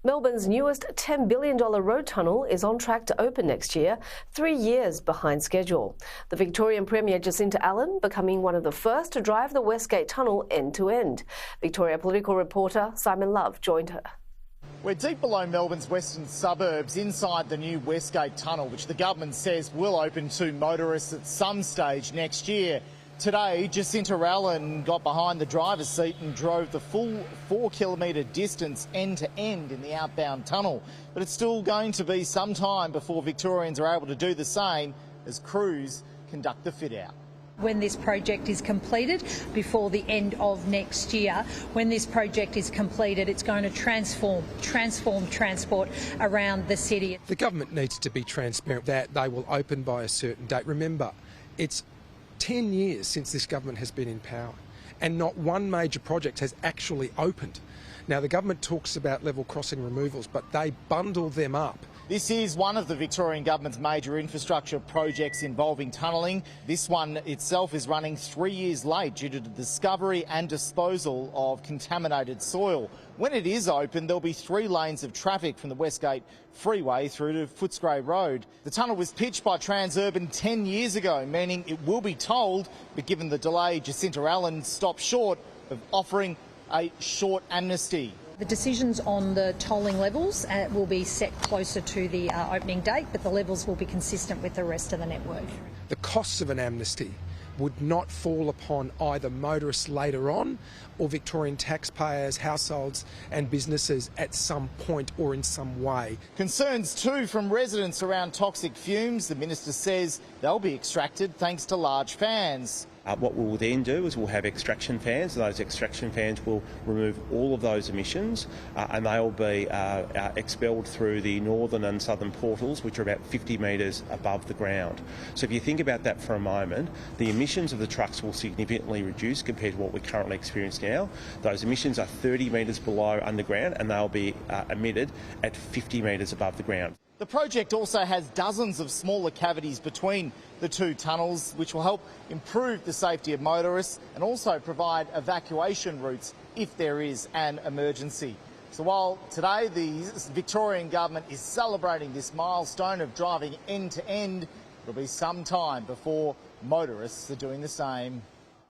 Melbourne's newest $10 billion road tunnel is on track to open next year, 3 years behind schedule. The Victorian Premier Jacinta Allan becoming one of the first to drive the Westgate Tunnel end-to-end. Victoria political reporter Simon Love joined her. We're deep below Melbourne's western suburbs, inside the new Westgate Tunnel, which the government says will open to motorists at some stage next year. Today, Jacinta Allan got behind the driver's seat and drove the full 4-kilometre distance end-to-end in the outbound tunnel. But it's still going to be some time before Victorians are able to do the same as crews conduct the fit-out. When this project is completed, before the end of next year, when this project is completed, it's going to transform transport around the city. The government needs to be transparent that they will open by a certain date. Remember, it's 10 years since this government has been in power and not one major project has actually opened. Now, the government talks about level crossing removals, but they bundle them up. This is one of the Victorian government's major infrastructure projects involving tunnelling. This one itself is running 3 years late due to the discovery and disposal of contaminated soil. When it is open, there'll be 3 lanes of traffic from the Westgate Freeway through to Footscray Road. The tunnel was pitched by Transurban 10 years ago, meaning it will be tolled, but given the delay, Jacinta Allan stopped short of offering a short amnesty. The decisions on the tolling levels will be set closer to the opening date, but the levels will be consistent with the rest of the network. The costs of an amnesty would not fall upon either motorists later on or Victorian taxpayers, households and businesses at some point or in some way. Concerns too from residents around toxic fumes. The minister says they'll be extracted thanks to large fans. What we'll then do is we'll have extraction fans. Those extraction fans will remove all of those emissions and they'll be expelled through the northern and southern portals, which are about 50 metres above the ground. So if you think about that for a moment, the emissions of the trucks will significantly reduce compared to what we currently experience now. Those emissions are 30 metres below underground and they'll be emitted at 50 metres above the ground. The project also has dozens of smaller cavities between the 2 tunnels, which will help improve the safety of motorists and also provide evacuation routes if there is an emergency. So while today the Victorian government is celebrating this milestone of driving end-to-end, it'll be some time before motorists are doing the same.